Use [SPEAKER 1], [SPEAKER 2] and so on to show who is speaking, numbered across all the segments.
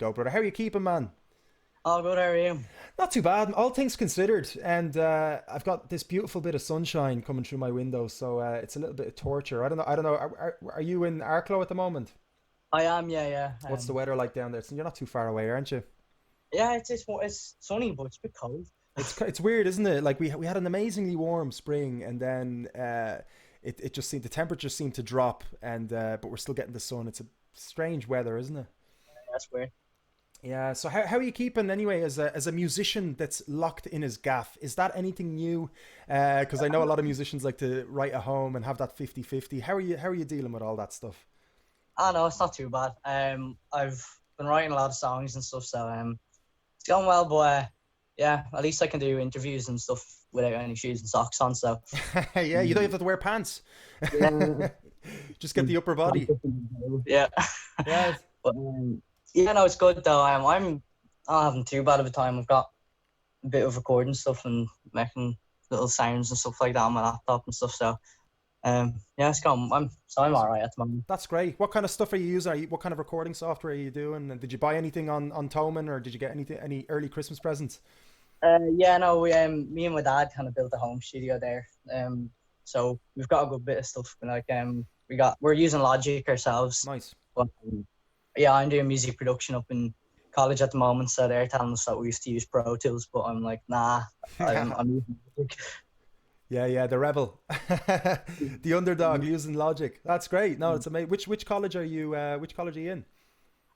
[SPEAKER 1] Go, brother. How are you keeping, man?
[SPEAKER 2] Oh, good, how are you?
[SPEAKER 1] Not too bad, all things considered. And I've got this beautiful bit of sunshine coming through my window, so it's a little bit of torture. I don't know. I don't know. Are you in Arklow at the moment?
[SPEAKER 2] I am, yeah, yeah.
[SPEAKER 1] What's the weather like down there? So you're not too far away, aren't you?
[SPEAKER 2] Yeah, it's sunny, but it's a bit cold.
[SPEAKER 1] It's weird, isn't it? Like we had an amazingly warm spring, and then it just seemed the temperature seemed to drop, and but we're still getting the sun. It's a strange weather, isn't it?
[SPEAKER 2] That's weird.
[SPEAKER 1] Yeah. So how are you keeping anyway as a musician that's locked in his gaff? Is that anything new? Because I know a lot of musicians like to write at home and have that 50-50. How are you dealing with all that stuff?
[SPEAKER 2] I know it's not too bad. I've been writing a lot of songs and stuff, so it's going well. But yeah, at least I can do interviews and stuff without any shoes and socks on. So
[SPEAKER 1] Yeah, you don't even have to wear pants.
[SPEAKER 2] yeah,
[SPEAKER 1] Just get the upper body.
[SPEAKER 2] yeah.
[SPEAKER 1] Yeah.
[SPEAKER 2] But yeah, no, it's good though. I'm not having too bad of a time. I've got a bit of recording stuff and making little sounds and stuff like that on my laptop and stuff. So yeah, it's going. I'm all
[SPEAKER 1] Awesome.
[SPEAKER 2] right at the moment.
[SPEAKER 1] That's great. What kind of stuff are you using? What kind of recording software are you doing? And did you buy anything on Toman, or did you get any early Christmas presents?
[SPEAKER 2] Yeah, no, me and my dad kind of built a home studio there. So we've got a good bit of stuff. Like we're using Logic ourselves.
[SPEAKER 1] Nice.
[SPEAKER 2] But yeah, I'm doing music production up in college at the moment. So they're telling us that we used to use Pro Tools, but I'm like, nah, I'm using Logic.
[SPEAKER 1] Yeah, yeah, the rebel, the underdog using logic. That's great. No, it's amazing. Which college are you? Which college are you in?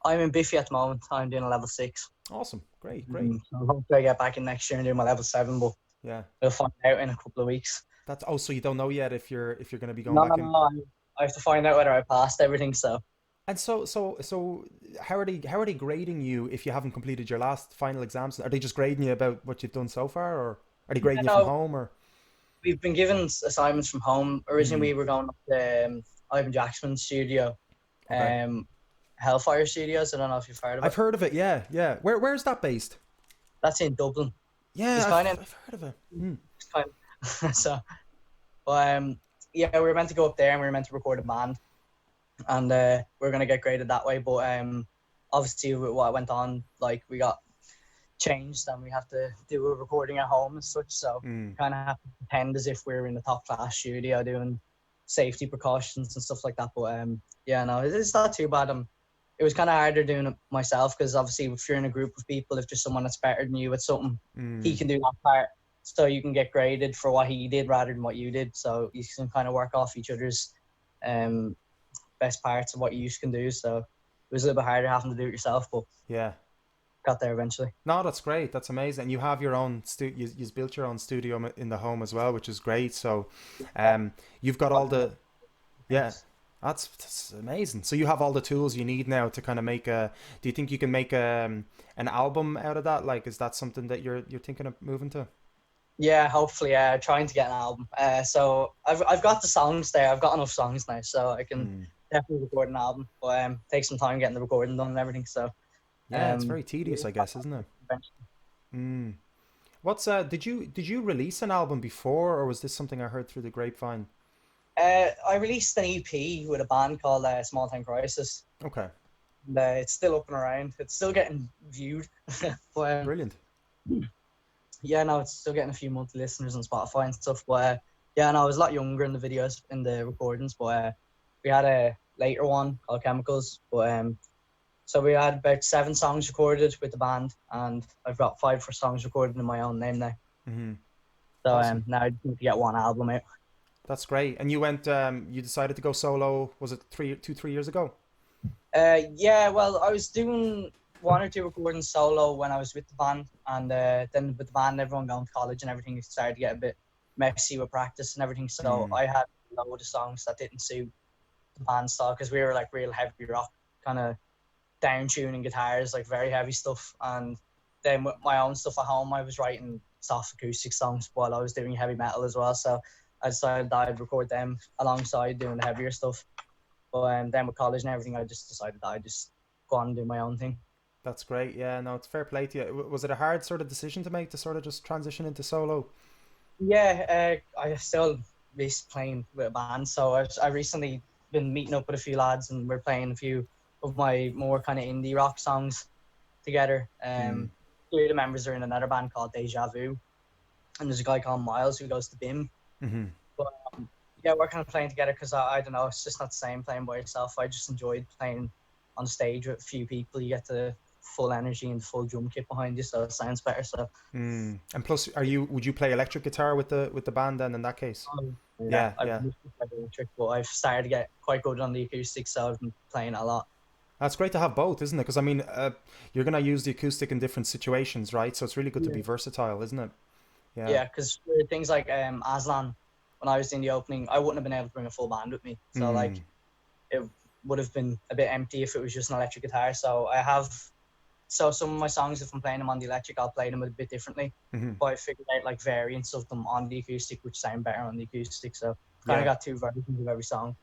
[SPEAKER 2] I'm in Biffy at the moment. I'm doing a level 6.
[SPEAKER 1] Awesome, great, great.
[SPEAKER 2] So hopefully I get back in next year and do my level 7, but
[SPEAKER 1] Yeah,
[SPEAKER 2] we'll find out in a couple of weeks.
[SPEAKER 1] that's. Oh, so you don't know yet if you're going to be going
[SPEAKER 2] No,
[SPEAKER 1] back
[SPEAKER 2] no,
[SPEAKER 1] in.
[SPEAKER 2] no. I have to find out whether I passed everything. So
[SPEAKER 1] And so, how are they grading you if you haven't completed your last final exams? Are they just grading you about what you've done so far, or are they
[SPEAKER 2] yeah,
[SPEAKER 1] grading you from
[SPEAKER 2] no,
[SPEAKER 1] home, or?
[SPEAKER 2] we've been given assignments from home.
[SPEAKER 1] Hmm.
[SPEAKER 2] Originally, we were going up to Ivan Jackson's studio,
[SPEAKER 1] Okay,
[SPEAKER 2] um, Hellfire Studios. I don't know if you've heard of
[SPEAKER 1] I've
[SPEAKER 2] it.
[SPEAKER 1] heard of it. Yeah, yeah. Where's that based?
[SPEAKER 2] That's in Dublin.
[SPEAKER 1] Yeah,
[SPEAKER 2] He's kind
[SPEAKER 1] I've
[SPEAKER 2] of,
[SPEAKER 1] I've heard of it. Hmm.
[SPEAKER 2] he's kind of so. But yeah, we were meant to go up there and we were meant to record a band, and we are gonna get graded that way. But obviously, with what went on, like we got changed and we have to do a recording at home and such. So
[SPEAKER 1] Hmm.
[SPEAKER 2] kind of have to pretend as if we're in a top class studio doing safety precautions and stuff like that. But yeah, no, it's not too bad. It was kind of harder doing it myself because obviously if you're in a group of people, if there's someone that's better than you at something, he
[SPEAKER 1] Hmm.
[SPEAKER 2] can do that part. So you can get graded for what he did rather than what you did. So you can kind of work off each other's um, best parts of what you can do. So it was a little bit harder having to do it yourself, but
[SPEAKER 1] Yeah.
[SPEAKER 2] got there eventually.
[SPEAKER 1] No, that's great. That's amazing. You have your own you've built your own studio in the home as well, which is great. So, you've got all the yeah.
[SPEAKER 2] Thanks.
[SPEAKER 1] That's amazing. So you have all the tools you need now to kind of make a. Do you think you can make an album out of that? Like, is that something that you're thinking of moving to?
[SPEAKER 2] Yeah, hopefully, trying to get an album. So I've got the songs there. I've got enough songs now, so I can
[SPEAKER 1] Hmm.
[SPEAKER 2] definitely record an album. But take some time getting the recording done and everything. So
[SPEAKER 1] Yeah, it's
[SPEAKER 2] um,
[SPEAKER 1] very tedious, I guess, isn't it?
[SPEAKER 2] eventually.
[SPEAKER 1] Hmm. What's did you release an album before, or was this something I heard through the grapevine?
[SPEAKER 2] I released an EP with a band called Small Time Crisis.
[SPEAKER 1] Okay,
[SPEAKER 2] And, it's still up and around. It's still getting viewed. But
[SPEAKER 1] brilliant.
[SPEAKER 2] yeah, no, it's still getting a few monthly listeners on Spotify and stuff. But yeah, no, I was a lot younger in the videos, in the recordings. But we had a later one called Chemicals. But so we had about 7 songs recorded with the band, and I've got 5 for songs recorded in my own name now.
[SPEAKER 1] Hmm.
[SPEAKER 2] So
[SPEAKER 1] Awesome.
[SPEAKER 2] now I just need to get one album out.
[SPEAKER 1] That's great. And you decided to go solo, was it 3 years ago?
[SPEAKER 2] Yeah, well, I was doing 1 or 2 recordings solo when I was with the band, and then with the band, everyone going to college and everything, it started to get a bit messy with practice and everything. So
[SPEAKER 1] Mm.
[SPEAKER 2] I had a load of songs that didn't suit the band style because we were like real heavy rock, kind of down tuning guitars, like very heavy stuff. And then with my own stuff at home, I was writing soft acoustic songs while I was doing heavy metal as well. So I decided that I'd record them alongside doing the heavier stuff. But then with college and everything, I just decided that I'd just go on and do my own thing.
[SPEAKER 1] That's great. Yeah, no, it's fair play to you. Was it a hard sort of decision to make to sort of just transition into solo?
[SPEAKER 2] Yeah, I still miss playing with a band. So I recently been meeting up with a few lads and we're playing a few of my more kind of indie rock songs. together. Two of the members are in another band called Deja Vu, and there's a guy called Miles who goes to BIM.
[SPEAKER 1] Mm-hmm.
[SPEAKER 2] But yeah, we're kind of playing together because I don't know, it's just not the same playing by yourself. I just enjoyed playing on stage with a few people. You get the full energy and full drum kit behind you, so it sounds better. So
[SPEAKER 1] And plus, would you play electric guitar with the band then in that case? Yeah,
[SPEAKER 2] I
[SPEAKER 1] yeah.
[SPEAKER 2] used to play electric, but I've started to get quite good on the acoustic, so I've been playing a lot.
[SPEAKER 1] That's great to have both, isn't it? Because I mean, you're gonna use the acoustic in different situations, right? So it's really good to be versatile, isn't it? Yeah.
[SPEAKER 2] Yeah, because things like Aslan, when I was doing the opening, I wouldn't have been able to bring a full band with me. So like, it would have been a bit empty if it was just an electric guitar. So some of my songs, if I'm playing them on the electric, I'll play them a bit differently. But I figured out like variants of them on the acoustic, which sound better on the acoustic. So kind of got two versions of every song.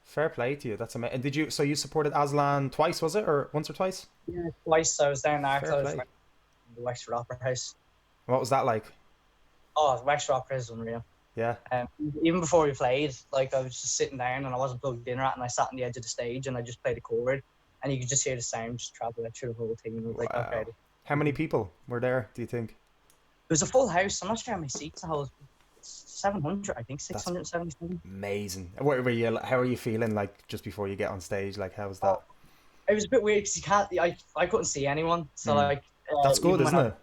[SPEAKER 1] Fair play to you. That's amazing. And so you supported Aslan twice, was it, or once or twice?
[SPEAKER 2] Yeah, twice. I was down in Arklow,
[SPEAKER 1] Fair play.
[SPEAKER 2] The Wexford Opera House.
[SPEAKER 1] What was that like?
[SPEAKER 2] Oh, the Wexford Opera House is unreal.
[SPEAKER 1] Yeah.
[SPEAKER 2] Even before we played, like I was just sitting down and I wasn't plugged in right, and I sat on the edge of the stage and I just played a chord, and you could just hear the sound just travel through the whole thing. And it was like, okay.
[SPEAKER 1] How many people were there, do you think?
[SPEAKER 2] It was a full house. I'm not sure how many seats the whole. 700, I think, 677.
[SPEAKER 1] Amazing. How are you feeling like just before you get on stage? Like, how was that?
[SPEAKER 2] It was a bit weird because I couldn't see anyone. So like
[SPEAKER 1] that's good, isn't it?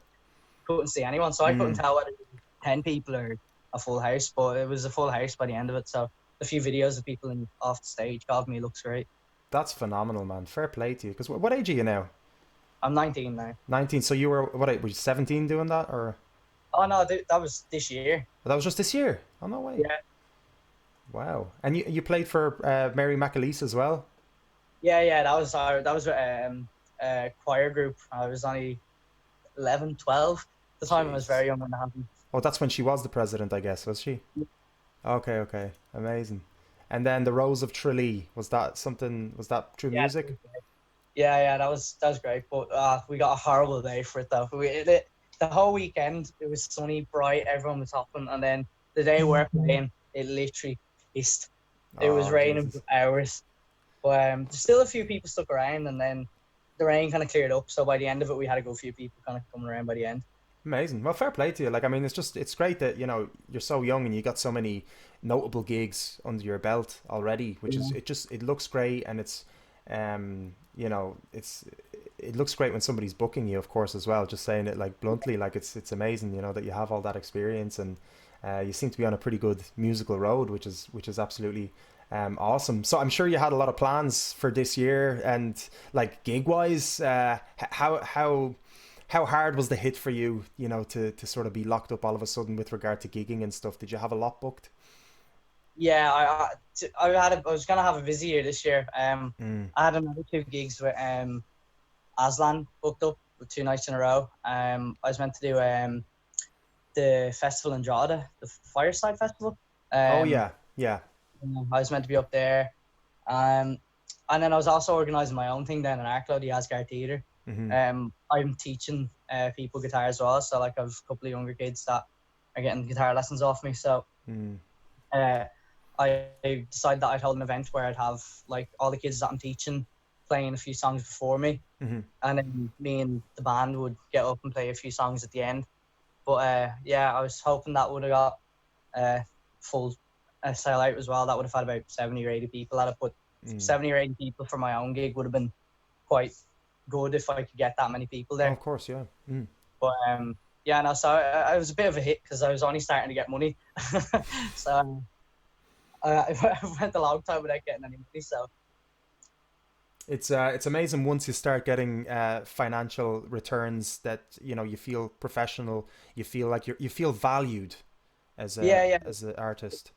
[SPEAKER 2] Couldn't see anyone, so I couldn't tell whether it was 10 people or a full house. But it was a full house by the end of it. So a few videos of people off the stage. God, me, looks great.
[SPEAKER 1] That's phenomenal, man. Fair play to you. Because what age are you now?
[SPEAKER 2] I'm 19 now.
[SPEAKER 1] 19. So you were were you 17 doing that, or?
[SPEAKER 2] Oh no, that was this year.
[SPEAKER 1] That was just this year. Oh no way.
[SPEAKER 2] Yeah.
[SPEAKER 1] Wow. And you played for Mary McAleese as well.
[SPEAKER 2] Yeah. That was a choir group. I was only 11, 12. At the time, I was very young when that happened.
[SPEAKER 1] Oh, that's when she was the president, I guess, was she? Yeah. Okay. Amazing. And then the Rose of Tralee, was that through music?
[SPEAKER 2] Yeah, that was great. But we got a horrible day for it though. The whole weekend, it was sunny, bright, everyone was hopping, and then the day we're playing, it literally pissed. It was raining for hours. But there's still a few people stuck around, and then the rain kind of cleared up, so by the end of it, we had a good few people kind of coming around by the end.
[SPEAKER 1] Amazing. Well, fair play to you. Like, I mean, it's great that, you're so young and you got so many notable gigs under your belt already, which is, it looks great, and it's, it looks great when somebody's booking you, of course, as well. Just saying it like bluntly, like it's amazing, that you have all that experience, and you seem to be on a pretty good musical road, which is absolutely awesome. So I'm sure you had a lot of plans for this year, and like gig wise, how hard was the hit for you, to sort of be locked up all of a sudden with regard to gigging and stuff? Did you have a lot booked?
[SPEAKER 2] Yeah, I was gonna have a busy year this year. I had another 2 gigs with Aslan booked up with 2 nights in a row. I was meant to do the festival in Drogheda, the Fireside Festival.
[SPEAKER 1] Oh yeah.
[SPEAKER 2] I was meant to be up there, and then I was also organising my own thing down in Arklow, the Asgard Theatre. I'm teaching people guitar as well, so like I have a couple of younger kids that are getting guitar lessons off me. So I decided that I'd hold an event where I'd have like all the kids that I'm teaching playing a few songs before me, and then me and the band would get up and play a few songs at the end. But I was hoping that would have got full sell out as well. That would have had about 70 or 80 people at it, but 70 or 80 people for my own gig would have been quite good if I could get that many people there.
[SPEAKER 1] Oh, of course, yeah.
[SPEAKER 2] But so it was a bit of a hit because I was only starting to get money. So I went a long time without getting any money. So
[SPEAKER 1] it's amazing once you start getting financial returns that you feel professional, you feel like you feel valued as as an artist.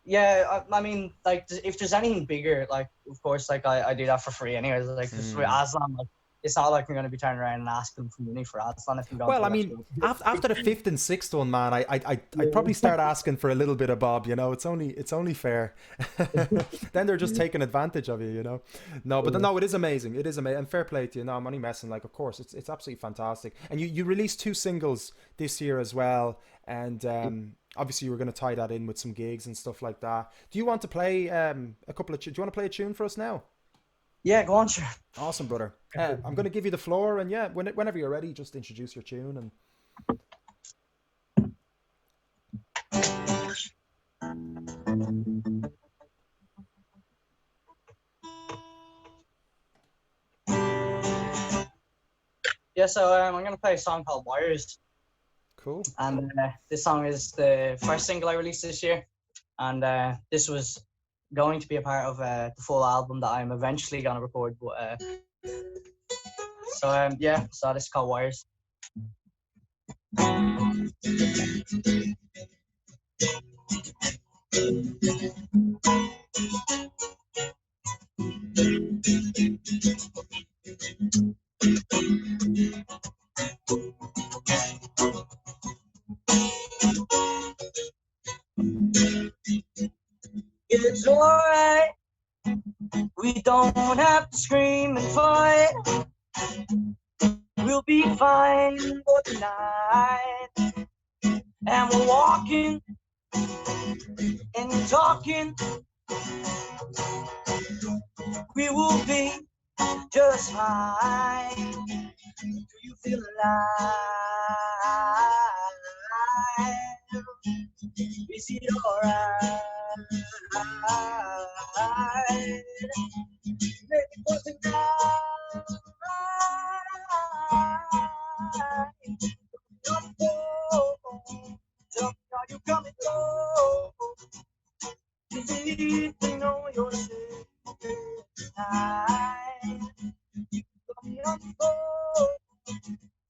[SPEAKER 2] Yeah, I mean, like, if there's anything bigger, like, of course, like, I do that for free anyways. Like, with Aslan, like, it's not like I'm going to be turning around and asking for money for Aslan if you don't.
[SPEAKER 1] Well, I mean, after the 5th and 6th one, man, I'd probably start asking for a little bit of bob. It's only fair. Then they're just taking advantage of you. No, but no, it is amazing. It is amazing, and fair play to you. No, I'm only messing. Like, of course, it's absolutely fantastic. And you released 2 singles this year as well, and obviously, you were going to tie that in with some gigs and stuff like that. Do you want to play a couple of? Do you want to play a tune for us now?
[SPEAKER 2] Yeah, go on, sure.
[SPEAKER 1] Awesome, brother. I'm going to give you the floor, and yeah, whenever you're ready, just introduce your tune. And
[SPEAKER 2] Yeah, so I'm gonna play a song called Wires,
[SPEAKER 1] cool.
[SPEAKER 2] and this song is the first single I released this year, and this was going to be a part of the full album that I'm eventually gonna record. But yeah, so this is called Wires. It's alright, we don't have to scream and fight. We'll be fine for tonight. And we're walking and talking. We will be just fine. Do you feel alive? Is it alright? Maybe for tonight. Tell me, are you coming home? Is it to know you're safe tonight? Coming on the phone.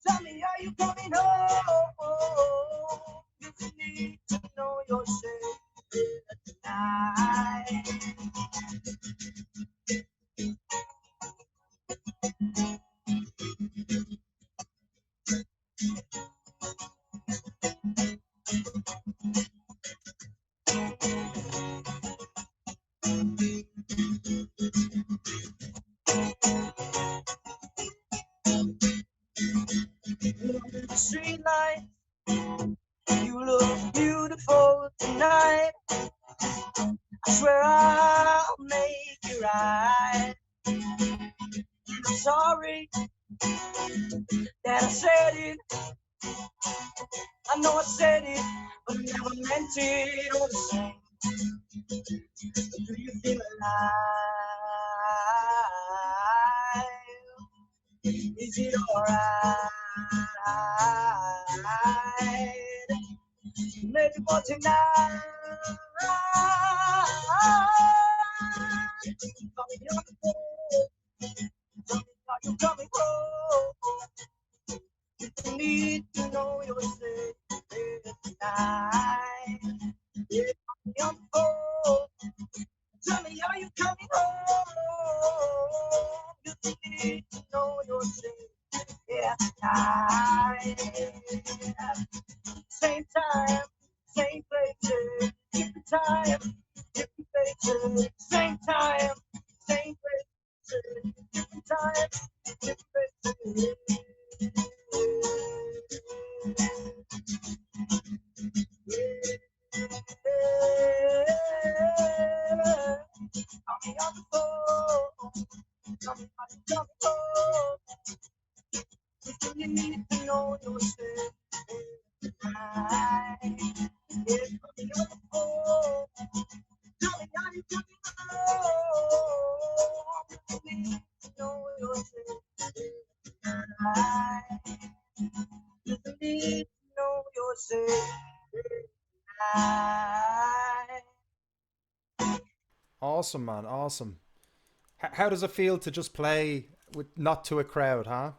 [SPEAKER 2] Tell me, are you coming home? Cause you need to know you're safe tonight. Under the street light, you look beautiful tonight. I swear I'll make it right. I'm sorry that I said it. I know I said it, but never meant it all the same. Do you feel alive? Is it alright? Maybe for tonight. Coming on the phone. Tell me, are you coming home? You need to know you're safe tonight. Yeah, coming on the phone. Tell me, are you coming home? You need to know you're safe. Yeah, tonight. Same time, same places. Different time, different places. Same time, same places. Different time, different places. Call me on the phone. Tell me how you coming home. If you need to know you're safe tonight. Yeah, call me on the phone. Tell me how you coming home. If you need to know you're safe tonight. If you need to know you're safe tonight.
[SPEAKER 1] Awesome, man. Awesome. How does it feel to just play with not to a crowd, huh?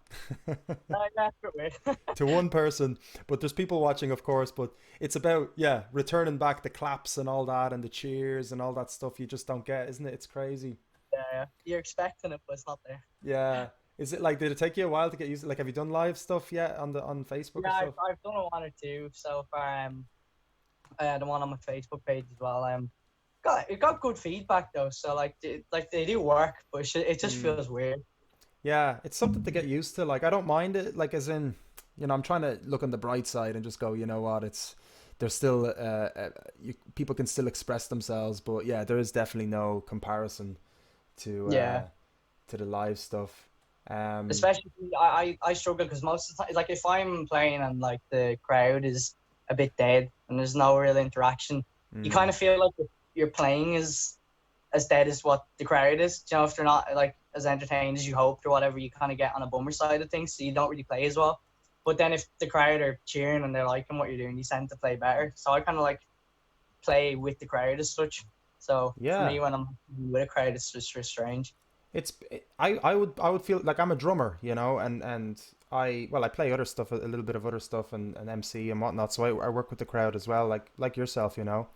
[SPEAKER 2] That's it.
[SPEAKER 1] To one person, but there's people watching, of course. But it's about, yeah, returning back the claps and all that, and the cheers and all that stuff. You just don't get, isn't it? It's crazy.
[SPEAKER 2] Yeah, you're expecting it, but it's not there.
[SPEAKER 1] Yeah. Is it like, did it take you a while to get used to, like, have you done live stuff yet on on Facebook or
[SPEAKER 2] Yeah,
[SPEAKER 1] stuff?
[SPEAKER 2] I've done one or two so far. The one on my Facebook page as well. It got good feedback though. So like they do work, but it just
[SPEAKER 1] Mm.
[SPEAKER 2] feels weird.
[SPEAKER 1] Yeah, it's something to get used to. Like, I don't mind it. Like, as in, I'm trying to look on the bright side and just go, you know what? There's still, people can still express themselves, but yeah, there is definitely no comparison to,
[SPEAKER 2] Yeah,
[SPEAKER 1] to the live stuff.
[SPEAKER 2] Especially, I struggle because most of the time, like if I'm playing and like the crowd is a bit dead and there's no real interaction, you kind of feel like your playing is as dead as what the crowd is. You know, if they're not like as entertained as you hoped or whatever, you kind of get on a bummer side of things, so you don't really play as well. But then if the crowd are cheering and they're liking what you're doing, you tend to play better. So I kind of like play with the crowd as such. So for me, when I'm with a crowd, it's just strange.
[SPEAKER 1] It's I would feel like I'm a drummer, you know, and I play other stuff, a little bit of other stuff, and MC and whatnot. So I work with the crowd as well, like yourself, you know.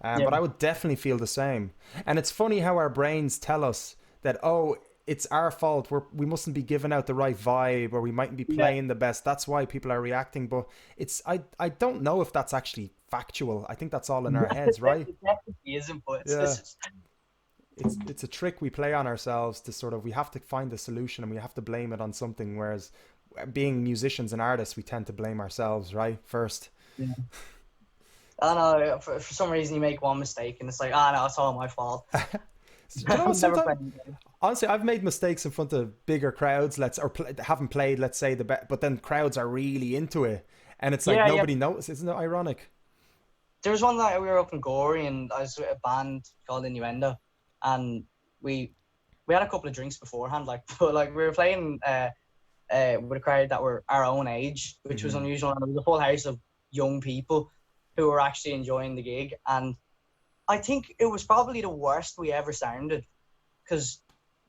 [SPEAKER 1] But I would definitely feel the same. And it's funny how our brains tell us that, oh, it's our fault. We mustn't be giving out the right vibe, or we mightn't be playing the best. That's why people are reacting. But I don't know if that's actually factual. I think that's all in our heads, right?
[SPEAKER 2] It definitely isn't, but
[SPEAKER 1] it's a trick we play on ourselves to sort of, we have to find a solution and we have to blame it on something. Whereas being musicians and artists, we tend to blame ourselves, right? First.
[SPEAKER 2] Yeah. I don't know, for some reason you make one mistake and it's like, no, it's all my fault.
[SPEAKER 1] You know, honestly, I've made mistakes in front of bigger crowds, haven't played, let's say, but then crowds are really into it, and it's like nobody knows. Isn't it ironic?
[SPEAKER 2] There was one night we were up in Gorey and I was with a band called Innuendo, and we had a couple of drinks beforehand, but we were playing with a crowd that were our own age, which was unusual, and it was a full house of young people who were actually enjoying the gig. And I think it was probably the worst we ever sounded, because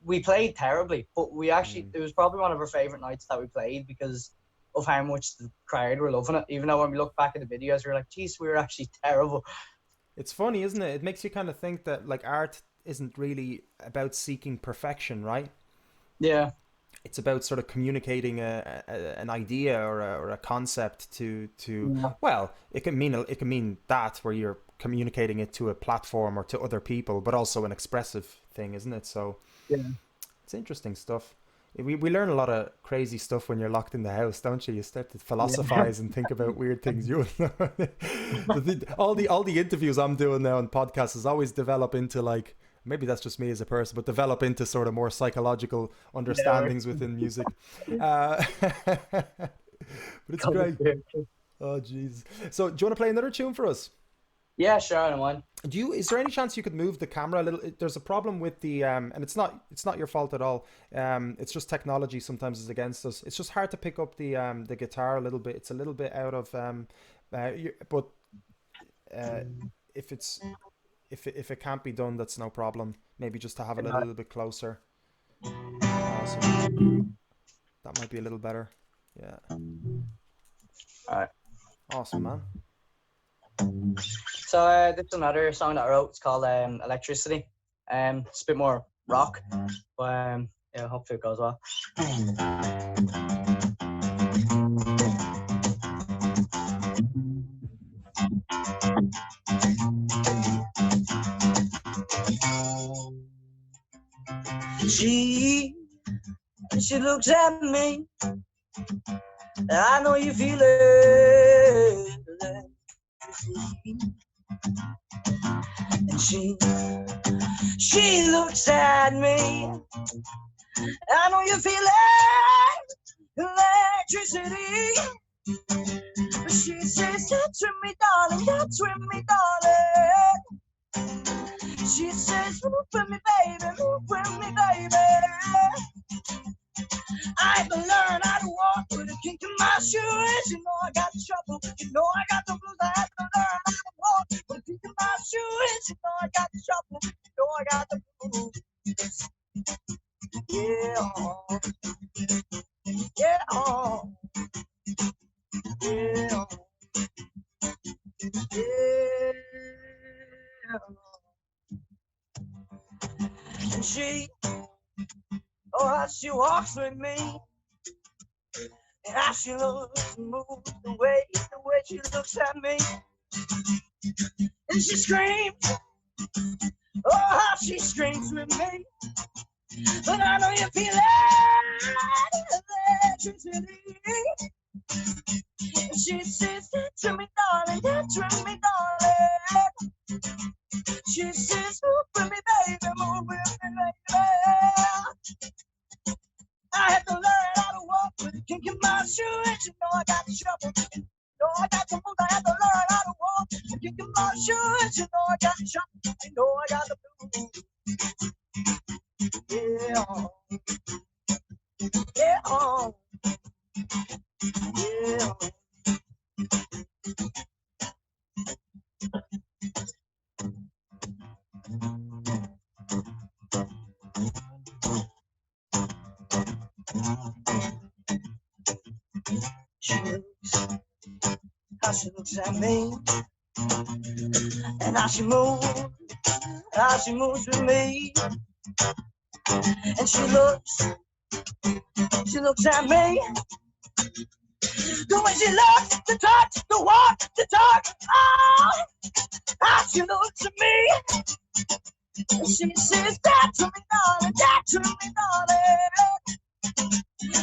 [SPEAKER 2] we played terribly, but we actually, it was probably one of our favorite nights that we played because of how much the crowd were loving it. Even though when we look back at the videos, we were like, geez, we were actually terrible.
[SPEAKER 1] It's funny, isn't it? It makes you kind of think that like art isn't really about seeking perfection, right?
[SPEAKER 2] Yeah.
[SPEAKER 1] It's about sort of communicating an idea or a concept to well, it can mean that, where you're communicating it to a platform or to other people, but also an expressive thing, isn't it? So it's interesting stuff. We learn a lot of crazy stuff when you're locked in the house, don't you? You start to philosophize and think about weird things. All the interviews I'm doing now on podcasts is always develop into, like, maybe that's just me as a person, but develop into sort of more psychological understandings within music. But it's great. Oh, jeez. So, do you want to play another tune for us?
[SPEAKER 2] Yeah, sure, I don't mind.
[SPEAKER 1] Is there any chance you could move the camera a little? There's a problem with the and it's not your fault at all. It's just technology sometimes is against us. It's just hard to pick up the guitar a little bit. It's a little bit out of but if it can't be done, that's no problem. Maybe just to have it a little bit closer. Awesome. That might be a little better. Yeah.
[SPEAKER 2] All right.
[SPEAKER 1] Awesome, man.
[SPEAKER 2] So this is another song that I wrote. It's called Electricity. It's a bit more rock, but yeah, hopefully it goes well. She looks at me. I know you feel it. And she looks at me. I know you feel it. Electricity. She says, touch with me, darling, touch with me, darling. She says, move with me, baby, move with me, baby. I've learned how to walk with a kink in my shoes. You know I got the trouble, you know I got the blues. I have to learn how to walk with a kink in my shoes. You know I got the trouble, you know I got the blues. Yeah, yeah, yeah, yeah. And she walks with me, and how she looks and moves, the way she looks at me, and she screams, oh, how she screams with me, but I know you feel electricity. And she says, touch me, darling, touch me, darling. She says, move with me, baby, move with me, baby. my shoes, you know I got the shovel. You know I got the moves, I had to learn how to walk. Kicking my shoes, you know I got the shovel. You know I got the blues. Yeah, yeah, yeah. She looks, how she looks at me, and how she moves with me, and she looks at me, the way she looks, the touch, the walk, the talk, oh, how she looks at me, and she says that to me, darling, that to me, darling.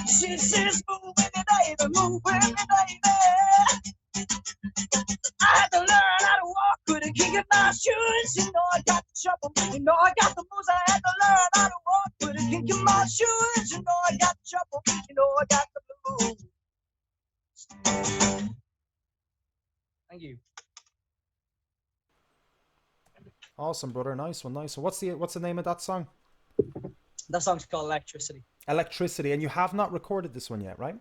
[SPEAKER 2] She says, move with me, baby, move with me, baby. I had to learn how to walk with a kick in my shoes. You know I got the trouble, you know I got the moves. I had to learn how to walk with a kick in my shoes. You know I got the trouble, you know I got the blues. Thank you.
[SPEAKER 1] Awesome, brother. Nice one, nice one. What's the name of that song?
[SPEAKER 2] That song's called Electricity.
[SPEAKER 1] Electricity. And you have not recorded this one yet, right?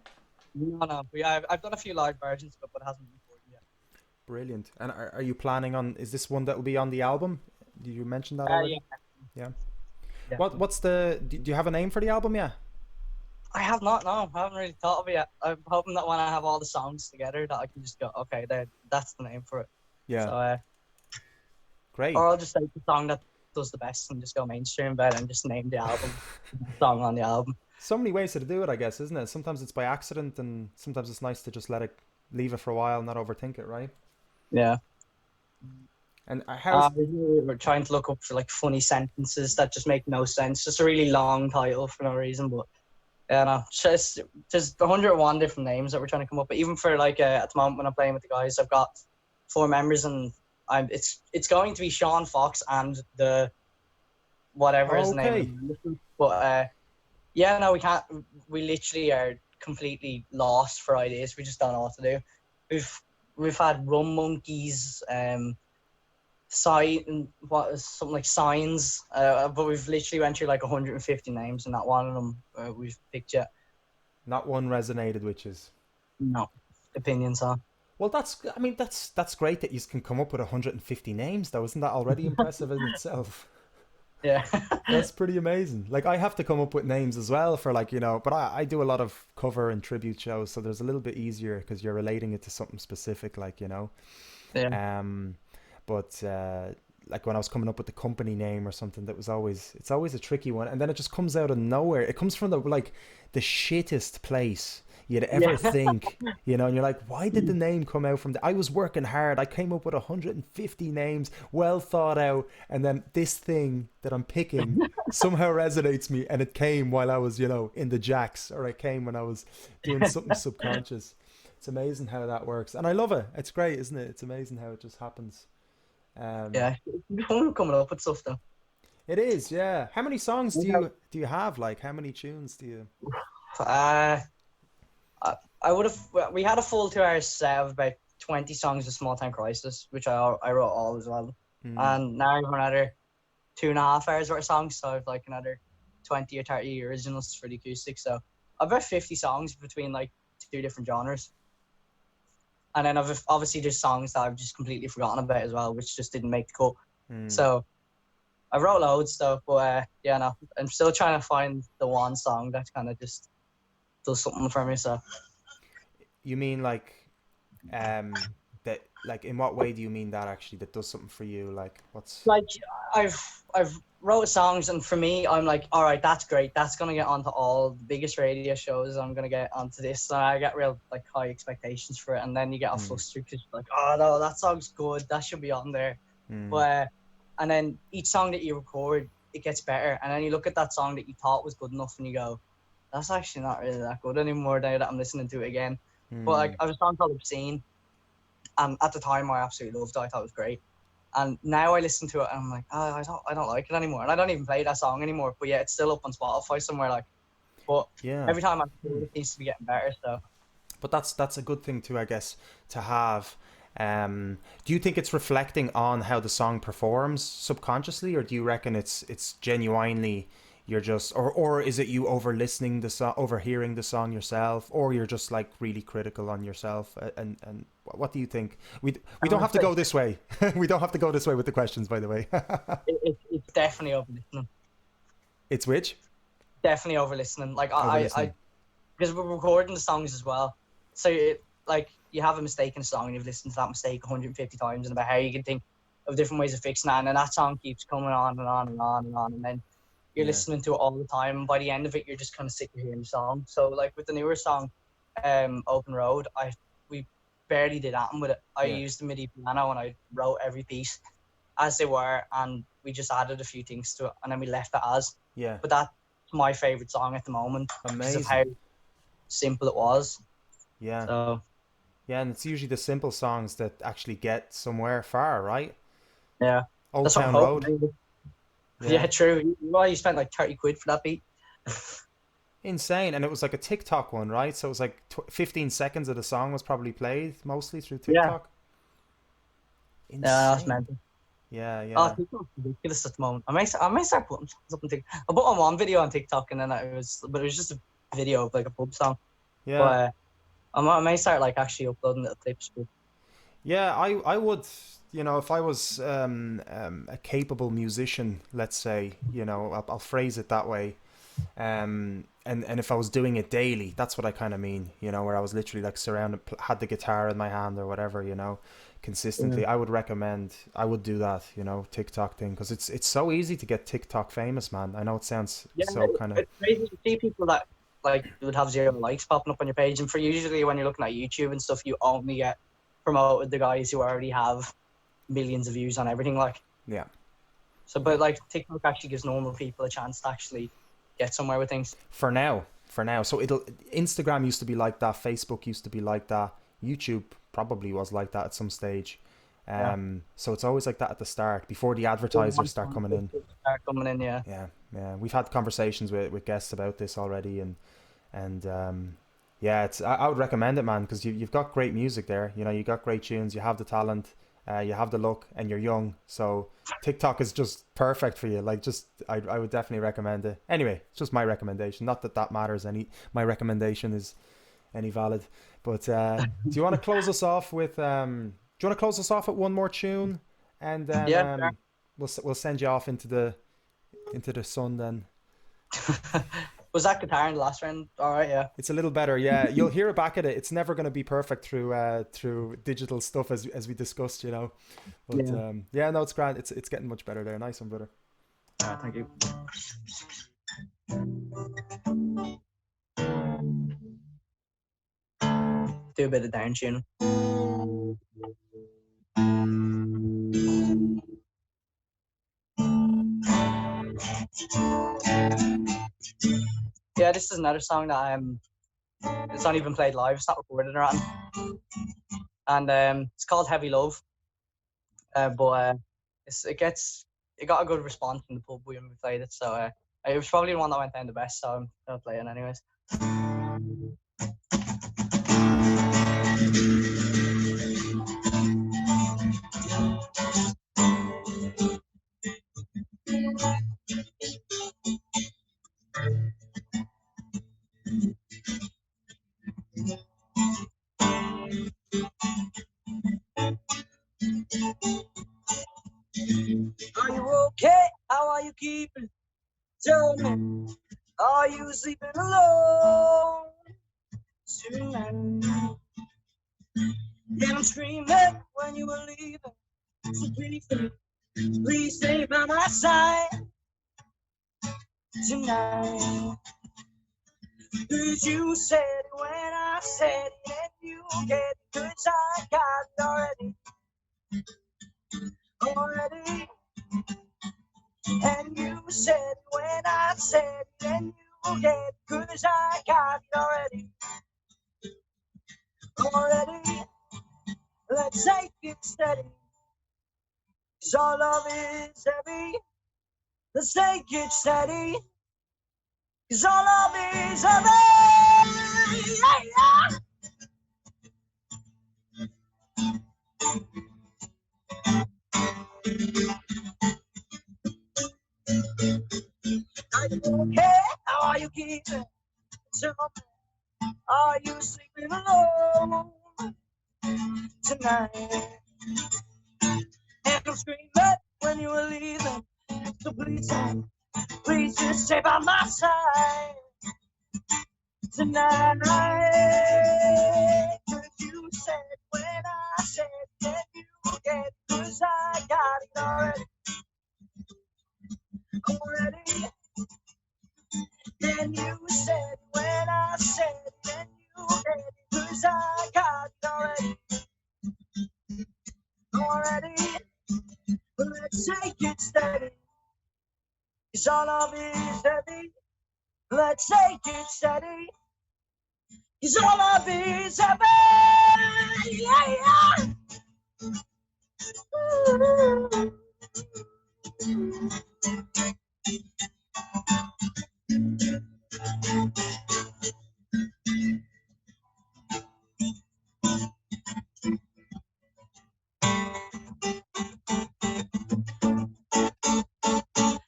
[SPEAKER 2] No. I've done a few live versions, but it hasn't been recorded yet.
[SPEAKER 1] Brilliant. And are you planning on? Is this one that will be on the album? Did you mention that already? Yeah. What's the? Do you have a name for the album? Yeah.
[SPEAKER 2] I have not. No, I haven't really thought of it yet. I'm hoping that when I have all the songs together, that I can just go, okay, that's the name for it.
[SPEAKER 1] Yeah.
[SPEAKER 2] So,
[SPEAKER 1] great.
[SPEAKER 2] Or I'll just take the song that does the best and just go mainstream about it and just name the album, song on the album.
[SPEAKER 1] So many ways to do it, I guess, isn't it? Sometimes it's by accident, and sometimes it's nice to just leave it for a while, not overthink it, right?
[SPEAKER 2] Yeah.
[SPEAKER 1] And how?
[SPEAKER 2] We're trying to look up for like funny sentences that just make no sense. Just a really long title for no reason, but yeah, no. Just there's 101 different names that we're trying to come up with. Even for like at the moment when I'm playing with the guys, I've got 4 members, and it's going to be Sean Fox and the whatever his name is. But yeah, no, we can't. We literally are completely lost for ideas. We just don't know what to do. We've had Rum Monkeys, something like Signs, but we've literally went through like 150 names, and not one of them we've picked yet.
[SPEAKER 1] Not one resonated, which is
[SPEAKER 2] no opinions on.
[SPEAKER 1] Well, that's great that you can come up with 150 names, though. Isn't that already impressive in itself?
[SPEAKER 2] Yeah.
[SPEAKER 1] That's pretty amazing. Like, I have to come up with names as well for, like, but I do a lot of cover and tribute shows, so there's a little bit easier because you're relating it to something specific, like,
[SPEAKER 2] Yeah.
[SPEAKER 1] But like when I was coming up with the company name or something, it's always a tricky one, and then it just comes out of nowhere. It comes from the shittest place you'd ever think, and you're like, why did the name come out from I was working hard, I came up with 150 names, well thought out, and then this thing that I'm picking somehow resonates me, and it came while I was, in the jacks, or it came when I was doing something subconscious. It's amazing how that works, and I love it. It's great, isn't it? It's amazing how it just happens.
[SPEAKER 2] Yeah, it's fun coming up with stuff though.
[SPEAKER 1] It is, yeah. How many songs do you have? Like, how many tunes do you?
[SPEAKER 2] We had a full 2-hour set of about 20 songs of Small Town Crisis, which I wrote all as well. And now I've another 2.5 hours worth of songs, so I've like another 20 or 30 originals for the acoustic. So I've about 50 songs between like 2 different genres. And then obviously there's songs that I've just completely forgotten about as well, which just didn't make the cut. So I wrote loads of stuff, but yeah, no, I'm still trying to find the one song that kind of just does something for me. So
[SPEAKER 1] you mean like that, like, in what way do you mean that actually that does something for you? Like, what's
[SPEAKER 2] like I've wrote songs, and for me, I'm like, all right, that's great, that's gonna get onto all the biggest radio shows, I'm gonna get onto this, and I get real like high expectations for it, and then you get all flustered because you're like, oh no, that song's good, that should be on there. But and then each song that you record, it gets better, and then you look at that song that you thought was good enough and you go, that's actually not really that good anymore now that I'm listening to it again. But like, I was a song called Obscene, and at the time I absolutely loved it, I thought it was great. And now I listen to it and I'm like, oh, I don't like it anymore. And I don't even play that song anymore. But yeah, it's still up on Spotify somewhere. Like, But
[SPEAKER 1] Yeah.
[SPEAKER 2] every time I do it, it seems to be getting better. So
[SPEAKER 1] But that's a good thing too, I guess, to have. Do you think it's reflecting on how the song performs subconsciously, or do you reckon it's genuinely you're just, or is it you over listening the song, overhearing the song yourself, or you're just like really critical on yourself? And what do you think? We don't have to go this way. We don't have to go this way with the questions, by the way.
[SPEAKER 2] it's definitely over listening.
[SPEAKER 1] It's which?
[SPEAKER 2] Definitely over listening. Like
[SPEAKER 1] Over
[SPEAKER 2] I
[SPEAKER 1] listening.
[SPEAKER 2] because we're recording the songs as well. So like you have a mistake in a song and you've listened to that mistake 150 times and about how you can think of different ways of fixing that, and then that song keeps coming on and on and on and on, and then you're
[SPEAKER 1] Yeah.
[SPEAKER 2] listening to it all the time, and by the end of it you're just kind of sick of hearing the song. So like with the newer song, Open Road, we barely did anything with it. I
[SPEAKER 1] Yeah.
[SPEAKER 2] used the MIDI piano and I wrote every piece as they were, and we just added a few things to it, and then we left it as.
[SPEAKER 1] Yeah.
[SPEAKER 2] But that's my favorite song at the moment because of
[SPEAKER 1] Amazing.
[SPEAKER 2] how simple it was.
[SPEAKER 1] Yeah.
[SPEAKER 2] So
[SPEAKER 1] Yeah, and it's usually the simple songs that actually get somewhere far, right?
[SPEAKER 2] yeah,
[SPEAKER 1] Old
[SPEAKER 2] that's what I'm
[SPEAKER 1] Town Road.
[SPEAKER 2] hoping.
[SPEAKER 1] Yeah.
[SPEAKER 2] Yeah, true. Well, you spent like 30 quid for that beat.
[SPEAKER 1] Insane. And it was like a TikTok one, right? So it was like 15 seconds of the song was probably played mostly through
[SPEAKER 2] Yeah,
[SPEAKER 1] TikTok.
[SPEAKER 2] yeah, that's
[SPEAKER 1] Insane.
[SPEAKER 2] mental.
[SPEAKER 1] Yeah,
[SPEAKER 2] Oh,
[SPEAKER 1] yeah.
[SPEAKER 2] TikTok's ridiculous at the moment. I may start putting songs up on TikTok. I put on one video on TikTok and then but it was just a video of like a pub song.
[SPEAKER 1] Yeah.
[SPEAKER 2] But I may start like actually uploading little clips. But
[SPEAKER 1] Yeah, I would, if I was a capable musician, let's say, I'll phrase it that way. And if I was doing it daily, that's what I kind of mean, where I was literally like surrounded, had the guitar in my hand or whatever, consistently. I would do that, TikTok thing, because it's so easy to get TikTok famous, man. I know it sounds
[SPEAKER 2] yeah,
[SPEAKER 1] so kind of,
[SPEAKER 2] it's crazy to see people that like would have 0 likes popping up on your page, and for usually when you're looking at YouTube and stuff, you only get promoted the guys who already have millions of views on everything. Like,
[SPEAKER 1] yeah.
[SPEAKER 2] so, but like TikTok actually gives normal people a chance to actually get somewhere with things.
[SPEAKER 1] For now. So Instagram used to be like that, Facebook used to be like that, YouTube probably was like that at some stage.
[SPEAKER 2] Yeah.
[SPEAKER 1] So it's always like that at the start before the advertisers start coming in.
[SPEAKER 2] Yeah.
[SPEAKER 1] Yeah. We've had conversations with guests about this already, and yeah, I would recommend it, man, because you've got great music there. You got great tunes, you have the talent, you have the look, and you're young. So TikTok is just perfect for you. Like, I would definitely recommend it. Anyway, it's just my recommendation. Not that matters any. My recommendation is any valid. But do you want to close us off with one more tune, and then
[SPEAKER 2] Yeah. Sure.
[SPEAKER 1] we'll send you off into the sun then.
[SPEAKER 2] Was that guitar in the last round? All right, yeah.
[SPEAKER 1] It's a little better, yeah. You'll hear it back at it. It's never going to be perfect through digital stuff as we discussed, But yeah, no, it's grand. It's getting much better there. Nice one, brother.
[SPEAKER 2] All right, thank you. Do a bit of down tune. Yeah, this is another song that it's not even played live. It's not recorded or anything. And it's called Heavy Love. But it got a good response from the pub when we played it. So it was probably the one that went down the best. So I'm gonna play it anyways. Are you okay? How are you keeping? Tell me, are you sleeping alone tonight? Yeah, I'm screaming when you were leaving. So please stay by my side tonight. 'Cause you said it when I said it, and you get it 'cause I got it already. And you said it when I said it, and you get it 'cause I got it already. Let's take it steady, 'cause our love is heavy. Let's take it steady, 'cause our love is heavy. I don't care how you keep it. Are you sleeping alone tonight? And I'm screaming when you were leaving. So please just stay by my side tonight. 'Cause you said when I said that you get, 'cause I got it already. Already. Then you said when I said that you get it, 'cause I got it already. Already. But let's take it steady. 'Cause all of it is heavy. Let's take it steady. 'Cause all of it is heavy. Yeah.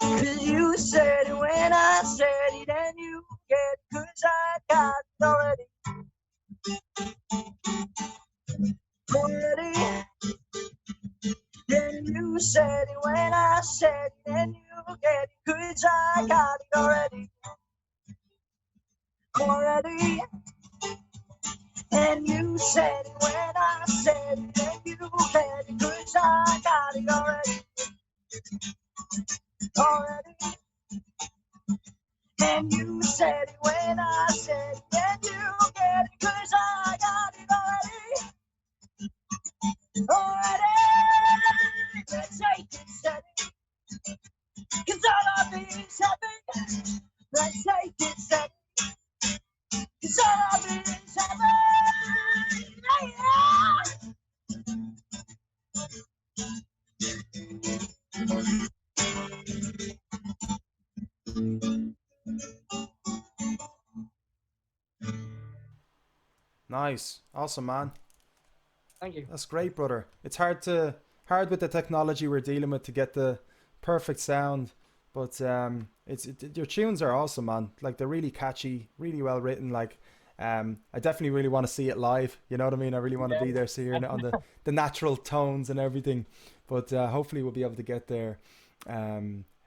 [SPEAKER 2] Cause you said it when I said it, and you get it, 'cause I got it already. Already. Then you said it when I said it, and you get it, 'cause I got it already. Already. And you said it when I said it, and you get it, 'cause I got it already. Already. And you said it when I said it, and you get it, 'cause I got it already. Already. Let's take it steady. 'Cause all of it is heavy. Let's take it steady. 'Cause all of it is heavy. Yeah.
[SPEAKER 1] Nice, awesome, man.
[SPEAKER 2] Thank you.
[SPEAKER 1] That's great, brother. It's hard with the technology we're dealing with to get the perfect sound, but your tunes are awesome, man. Like they're really catchy, really well written. Like I definitely really want to see it live. You know what I mean? I really want to be there, so hearing it on the natural tones and everything. But hopefully we'll be able to get there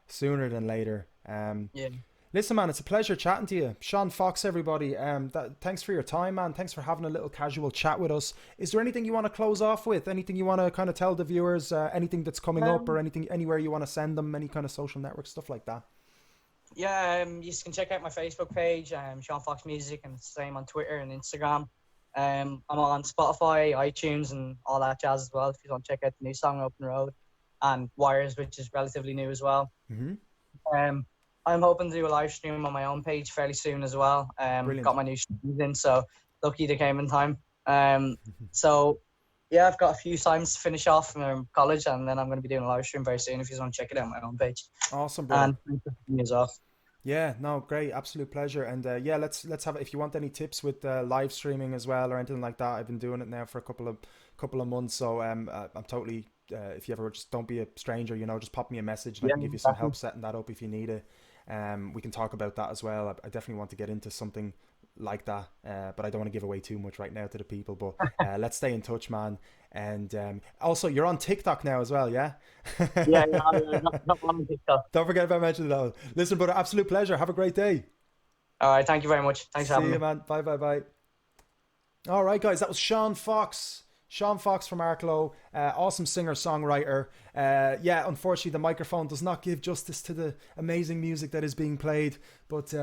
[SPEAKER 1] sooner than later.
[SPEAKER 2] Yeah.
[SPEAKER 1] Listen, man, it's a pleasure chatting to you. Sean Fox, everybody. Thanks for your time, man. Thanks for having a little casual chat with us. Is there anything you want to close off with? Anything you want to kind of tell the viewers? Anything that's coming up, or anything anywhere you want to send them? Any kind of social network stuff like that?
[SPEAKER 2] Yeah, you can check out my Facebook page, Sean Fox Music, and it's the same on Twitter and Instagram. I'm on Spotify, iTunes, and all that jazz as well. If you want to check out the new song Open Road and Wires, which is relatively new as well.
[SPEAKER 1] Mm-hmm.
[SPEAKER 2] I'm hoping to do a live stream on my own page fairly soon as well.
[SPEAKER 1] Brilliant.
[SPEAKER 2] Got my new streams in, so lucky they came in time. So yeah, I've got a few times to finish off from college, and then I'm going to be doing a live stream very soon. If you want to check it out on my own page.
[SPEAKER 1] Awesome, bro.
[SPEAKER 2] And me as well.
[SPEAKER 1] Yeah, no, great, absolute pleasure. And yeah, let's have, if you want any tips with live streaming as well or anything like that. I've been doing it now for a couple of months, so I'm totally. If you ever just don't be a stranger, you know, just pop me a message and I can give you some help setting that up if you need it. We can talk about that as well. I definitely want to get into something like that, but I don't want to give away too much right now to the people. But let's stay in touch, man. And also, you're on TikTok now as well, yeah?
[SPEAKER 2] Yeah, not on TikTok.
[SPEAKER 1] Don't forget about mentioning that. Listen, brother, absolute pleasure. Have a great day.
[SPEAKER 2] All right, thank you very much. Thanks for having me.
[SPEAKER 1] See you, man. Bye. All right, guys, that was Sean Fox. Sean Fox from Arklow, awesome singer-songwriter. Yeah, unfortunately, the microphone does not give justice to the amazing music that is being played, but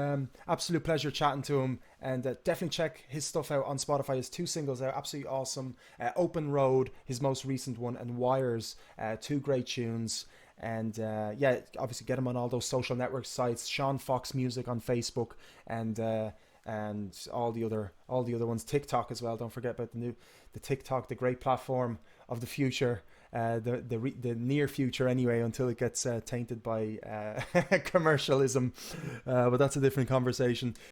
[SPEAKER 1] absolute pleasure chatting to him. And definitely check his stuff out on Spotify. His 2 singles are absolutely awesome. Open Road, his most recent one, and Wires, 2 great tunes. And yeah, obviously get him on all those social network sites. Sean Fox Music on Facebook, and all the other ones. TikTok as well. Don't forget about the TikTok, the great platform of the future. the near future anyway, until it gets tainted by commercialism. But that's a different conversation.